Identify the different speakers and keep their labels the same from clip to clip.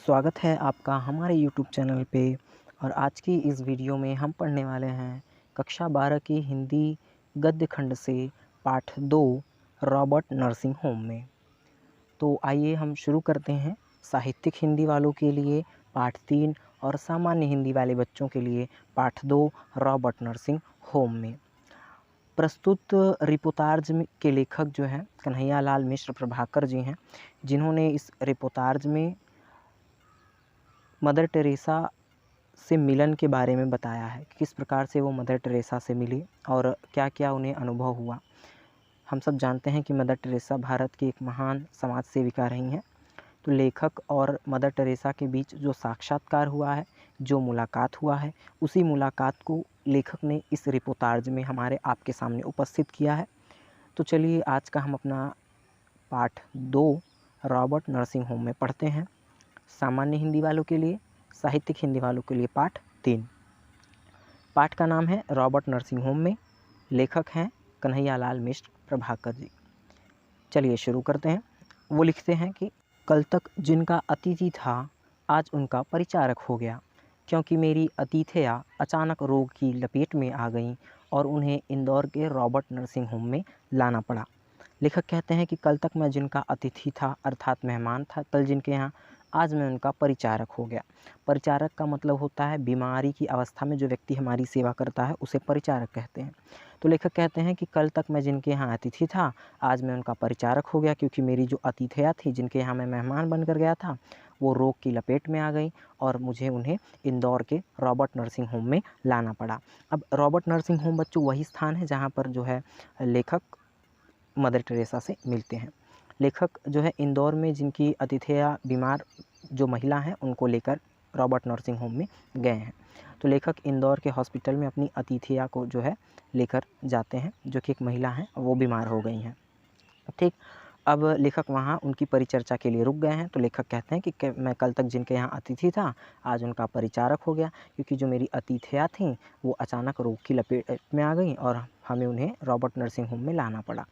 Speaker 1: स्वागत है आपका हमारे यूट्यूब चैनल पे। और आज की इस वीडियो में हम पढ़ने वाले हैं कक्षा 12 की हिंदी गद्य खंड से पाठ 2 रॉबर्ट नर्सिंग होम में। तो आइए हम शुरू करते हैं। साहित्यिक हिंदी वालों के लिए पाठ 3 और सामान्य हिंदी वाले बच्चों के लिए पाठ 2 रॉबर्ट नर्सिंग होम में। प्रस्तुत रिपोर्टाज के लेखक जो हैं कन्हैया लाल मिश्र प्रभाकर जी हैं, जिन्होंने इस रिपोर्टाज में मदर टेरेसा से मिलन के बारे में बताया है कि किस प्रकार से वो मदर टेरेसा से मिली और क्या क्या उन्हें अनुभव हुआ। हम सब जानते हैं कि मदर टेरेसा भारत की एक महान समाज सेविका रही हैं। तो लेखक और मदर टेरेसा के बीच जो साक्षात्कार हुआ है, जो मुलाकात हुआ है, उसी मुलाकात को लेखक ने इस रिपोर्टाज में हमारे आपके सामने उपस्थित किया है। तो चलिए आज का हम अपना पाठ 2 रॉबर्ट नर्सिंग होम में पढ़ते हैं। सामान्य हिंदी वालों के लिए, साहित्यिक हिंदी वालों के लिए पाठ 3। पाठ का नाम है रॉबर्ट नर्सिंग होम में। लेखक हैं कन्हैया लाल मिश्र प्रभाकर जी। चलिए शुरू करते हैं। वो लिखते हैं कि कल तक जिनका अतिथि था, आज उनका परिचारक हो गया, क्योंकि मेरी अतिथियाँ अचानक रोग की लपेट में आ गईं और उन्हें इंदौर के रॉबर्ट नर्सिंग होम में लाना पड़ा। लेखक कहते हैं कि कल तक मैं जिनका अतिथि था अर्थात मेहमान था, कल जिनके यहाँ, आज मैं उनका परिचारक हो गया। परिचारक का मतलब होता है बीमारी की अवस्था में जो व्यक्ति हमारी सेवा करता है उसे परिचारक कहते हैं। तो लेखक कहते हैं कि कल तक मैं जिनके यहाँ अतिथि था, आज मैं उनका परिचारक हो गया, क्योंकि मेरी जो अतिथियाँ थी जिनके यहाँ मैं मेहमान बनकर गया था, वो रोग की लपेट में आ गई और मुझे उन्हें इंदौर के रॉबर्ट नर्सिंग होम में लाना पड़ा। अब रॉबर्ट नर्सिंग होम बच्चों वही स्थान है जहाँ पर जो है लेखक मदर टेरेसा से मिलते हैं। लेखक जो है इंदौर में जिनकी अतिथियाँ बीमार जो महिला हैं उनको लेकर रॉबर्ट नर्सिंग होम में गए हैं। तो लेखक इंदौर के हॉस्पिटल में अपनी अतिथियाँ को जो है लेकर जाते हैं, जो कि एक महिला हैं, वो बीमार हो गई हैं। ठीक, अब लेखक वहाँ उनकी परिचर्चा के लिए रुक गए हैं। तो लेखक कहते हैं कि मैं कल तक जिनके यहाँ अतिथि था, आज उनका परिचारक हो गया, क्योंकि जो मेरी अतिथियाँ थीं वो अचानक रोग की लपेट में आ गई और हमें उन्हें रॉबर्ट नर्सिंग होम में लाना पड़ा।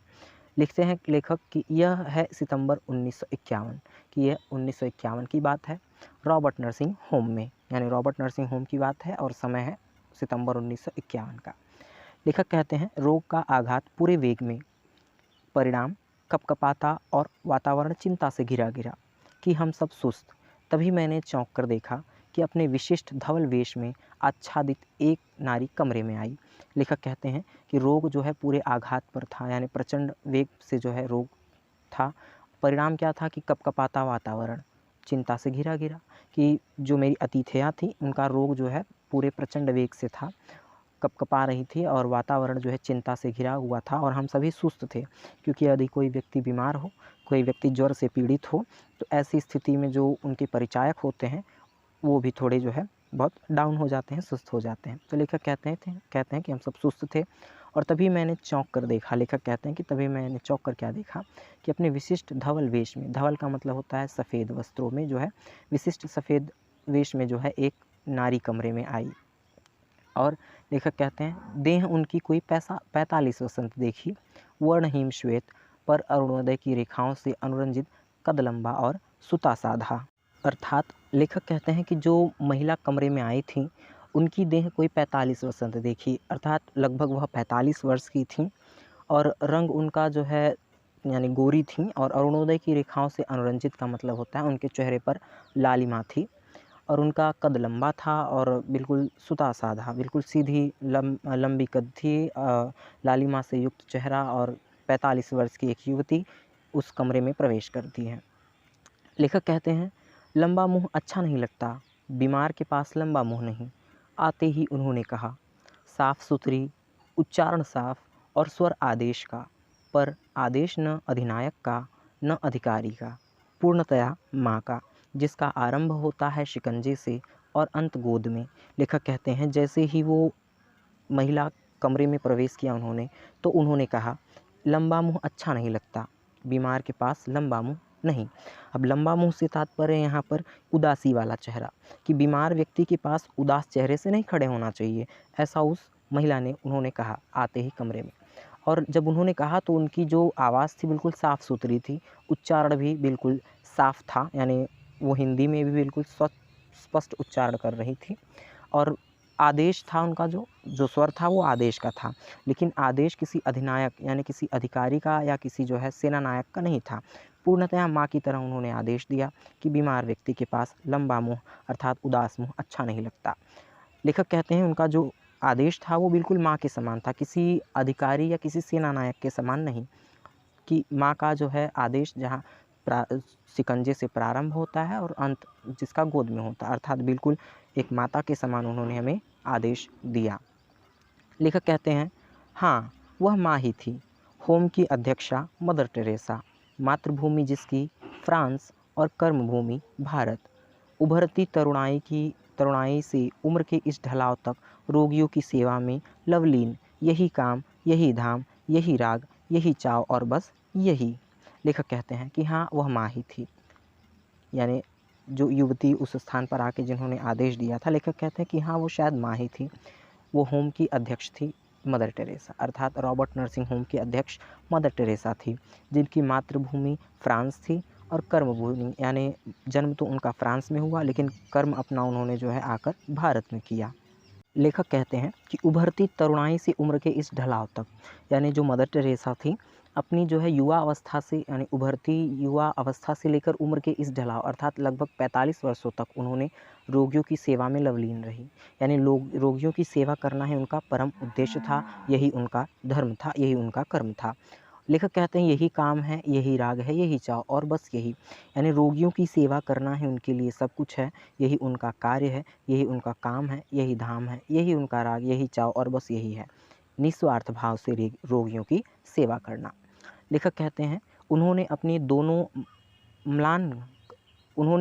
Speaker 1: लिखते हैं लेखक कि यह है सितंबर 1951 कि यह 1951 की बात है। रॉबर्ट नर्सिंग होम में, यानी रॉबर्ट नर्सिंग होम की बात है और समय है सितंबर 1951 का। लेखक कहते हैं रोग का आघात पूरे वेग में, परिणाम कपकपाता और वातावरण चिंता से घिरा घिरा कि हम सब सुस्त। तभी मैंने चौंक कर देखा कि अपने विशिष्ट धवल वेश में आच्छादित एक नारी कमरे में आई। लेखक कहते हैं कि रोग जो है पूरे आघात पर था, यानी प्रचंड वेग से जो है रोग था। परिणाम क्या था कि कपकपाता वातावरण, चिंता से घिरा घिरा, कि जो मेरी अतिथियाँ थीं उनका रोग जो है पूरे प्रचंड वेग से था, कपकपा रही थी और वातावरण जो है चिंता से घिरा हुआ था और हम सभी सुस्त थे, क्योंकि यदि कोई व्यक्ति बीमार हो, कोई व्यक्ति ज्वर से पीड़ित हो, तो ऐसी स्थिति में जो उनके परिचायक होते हैं वो भी थोड़े जो है बहुत डाउन हो जाते हैं, सुस्त हो जाते हैं। तो लेखक कहते हैं कि हम सब सुस्त थे और तभी मैंने चौंक कर देखा। लेखक कहते हैं कि तभी मैंने चौंक कर क्या देखा कि अपने विशिष्ट धवल वेश में, धवल का मतलब होता है सफ़ेद वस्त्रों में, जो है विशिष्ट सफ़ेद वेश में जो है एक नारी कमरे में आई। और लेखक कहते हैं देह उनकी कोई 45 वसंत देखी, वर्णहीन श्वेत, पर अरुणोदय की रेखाओं से अनुरंजित, कद लंबा और सुता साधा। अर्थात लेखक कहते हैं कि जो महिला कमरे में आई थी उनकी देह कोई 45 वसंत देखी, अर्थात लगभग वह 45 वर्ष की थी और रंग उनका जो है यानी गोरी थी और अरुणोदय की रेखाओं से अनुरंजित का मतलब होता है उनके चेहरे पर लालिमा थी और उनका कद लंबा था और बिल्कुल सुता साधा, बिल्कुल सीधी लंबी कद थी, लालिमा से युक्त चेहरा, और 45 वर्ष की एक युवती उस कमरे में प्रवेश करती है। लेखक कहते हैं लंबा मुंह अच्छा नहीं लगता, बीमार के पास लंबा मुंह नहीं। आते ही उन्होंने कहा, साफ सुथरी, उच्चारण साफ और स्वर आदेश का, पर आदेश न अधिनायक का न अधिकारी का, पूर्णतया माँ का, जिसका आरंभ होता है शिकंजे से और अंत गोद में। लेखक कहते हैं जैसे ही वो महिला कमरे में प्रवेश किया उन्होंने, तो उन्होंने कहा लंबा मुंह अच्छा नहीं लगता, बीमार के पास लंबा मुंह नहीं। अब लंबा मुंह से तात्पर्य यहाँ पर उदासी वाला चेहरा, कि बीमार व्यक्ति के पास उदास चेहरे से नहीं खड़े होना चाहिए, ऐसा उस महिला ने उन्होंने कहा आते ही कमरे में। और जब उन्होंने कहा तो उनकी जो आवाज़ थी बिल्कुल साफ़ सुथरी थी, उच्चारण भी बिल्कुल साफ़ था, यानी वो हिंदी में भी बिल्कुल स्पष्ट उच्चारण कर रही थी और आदेश था उनका जो स्वर था वो आदेश का था, लेकिन आदेश किसी अधिनायक यानी किसी अधिकारी का या किसी जो है सेना नायक का नहीं था। पूर्णतः माँ की तरह उन्होंने आदेश दिया कि बीमार व्यक्ति के पास लंबा मुँह अर्थात उदास मुँह अच्छा नहीं लगता। लेखक कहते हैं उनका जो आदेश था वो बिल्कुल माँ के समान था, किसी अधिकारी या किसी सेना नायक के समान नहीं, कि माँ का जो है आदेश जहाँ शिकंजे से प्रारंभ होता है और अंत जिसका गोद में होता है, अर्थात बिल्कुल एक माता के समान उन्होंने हमें आदेश दिया। लेखक कहते हैं हाँ, वह माँ ही थी, होम की अध्यक्षा मदर टेरेसा, मातृभूमि जिसकी फ्रांस और कर्मभूमि भारत, उभरती तरुणाई से उम्र के इस ढलाव तक रोगियों की सेवा में लवलीन, यही काम, यही धाम, यही राग, यही चाव और बस यही। लेखक कहते हैं कि हाँ, वह माँ ही थी, यानी जो युवती उस स्थान पर आके जिन्होंने आदेश दिया था, लेखक कहते हैं कि हाँ, वो शायद माँ ही थी। वो होम की अध्यक्ष थी मदर टेरेसा, अर्थात रॉबर्ट नर्सिंग होम की अध्यक्ष मदर टेरेसा थी, जिनकी मातृभूमि फ्रांस थी और कर्मभूमि यानी जन्म तो उनका फ्रांस में हुआ, लेकिन कर्म अपना उन्होंने जो है आकर भारत में किया। लेखक कहते हैं कि उभरती तरुणाई से उम्र के इस ढलाव तक, यानी जो मदर टेरेसा थी अपनी जो है युवा अवस्था से यानी उभरती युवा अवस्था से लेकर उम्र के इस ढलाव अर्थात लगभग 45 वर्षों तक उन्होंने रोगियों की सेवा में लवलीन रही, यानी रोगियों की सेवा करना ही उनका परम उद्देश्य था, यही उनका धर्म था, यही उनका कर्म था। लेखक कहते हैं यही काम है, यही राग है, यही चाव और बस यही, यानी रोगियों की सेवा करना ही उनके लिए सब कुछ है, यही उनका कार्य है, यही उनका काम है, यही धाम है, यही उनका राग, यही चाव और बस यही है, निस्वार्थ भाव से रोगियों की सेवा करना। लेखक कहते हैं उन्होंने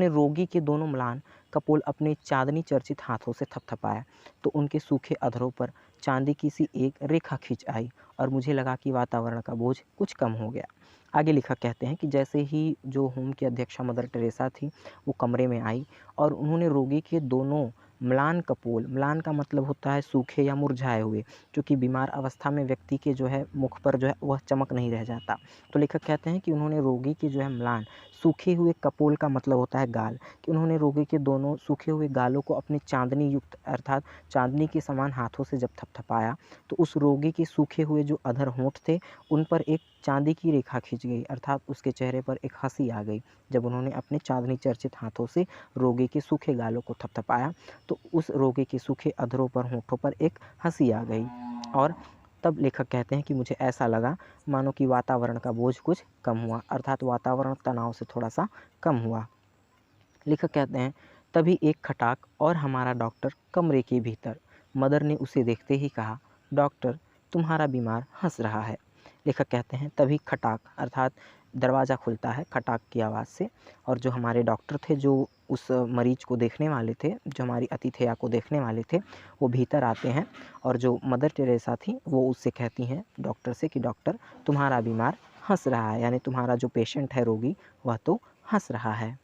Speaker 1: रोगी के दोनों म्लान कपोल अपने चांदनी चर्चित हाथों से थपथपाया तो उनके सूखे अधरों पर चांदी की सी एक रेखा खींच आई और मुझे लगा कि वातावरण का बोझ कुछ कम हो गया। आगे लेखक कहते हैं कि जैसे ही जो होम की अध्यक्षा मदर टेरेसा थी वो कमरे में आई और उन्होंने रोगी के दोनों म्लान कपोल, म्लान का मतलब होता है सूखे या मुरझाए हुए, क्योंकि बीमार अवस्था में व्यक्ति के जो है मुख पर जो है वह चमक नहीं रह जाता, तो लेखक कहते हैं कि उन्होंने रोगी के जो है म्लान, सूखे हुए कपोल का मतलब होता है गाल, कि उन्होंने रोगी के दोनों सूखे हुए गालों को अपने चांदनी युक्त अर्थात चांदनी के समान हाथों से जब थपथपाया तो उस रोगी के सूखे हुए जो अधर होंठ थे उन पर एक चांदी की रेखा खींच गई, अर्थात उसके चेहरे पर एक हंसी आ गई। जब उन्होंने अपने चांदनी चर्चित हाथों से रोगी के सूखे गालों को थपथपाया तो उस रोगी के सूखे अधरों पर होंठों पर एक हंसी आ गई और तब लेखक कहते हैं कि मुझे ऐसा लगा मानो कि वातावरण का बोझ कुछ कम हुआ, अर्थात वातावरण तनाव से थोड़ा सा कम हुआ। लेखक कहते हैं तभी एक खटाक और हमारा डॉक्टर कमरे के भीतर। मदर ने उसे देखते ही कहा, डॉक्टर तुम्हारा बीमार हंस रहा है। लेखक कहते हैं तभी खटाक अर्थात दरवाज़ा खुलता है खटाक की आवाज़ से और जो हमारे डॉक्टर थे जो उस मरीज को देखने वाले थे, जो हमारी अतिथेया को देखने वाले थे, वो भीतर आते हैं और जो मदर टेरेसा थी वो उससे कहती हैं डॉक्टर से कि डॉक्टर तुम्हारा बीमार हंस रहा है, यानी तुम्हारा जो पेशेंट है रोगी वह तो हंस रहा है।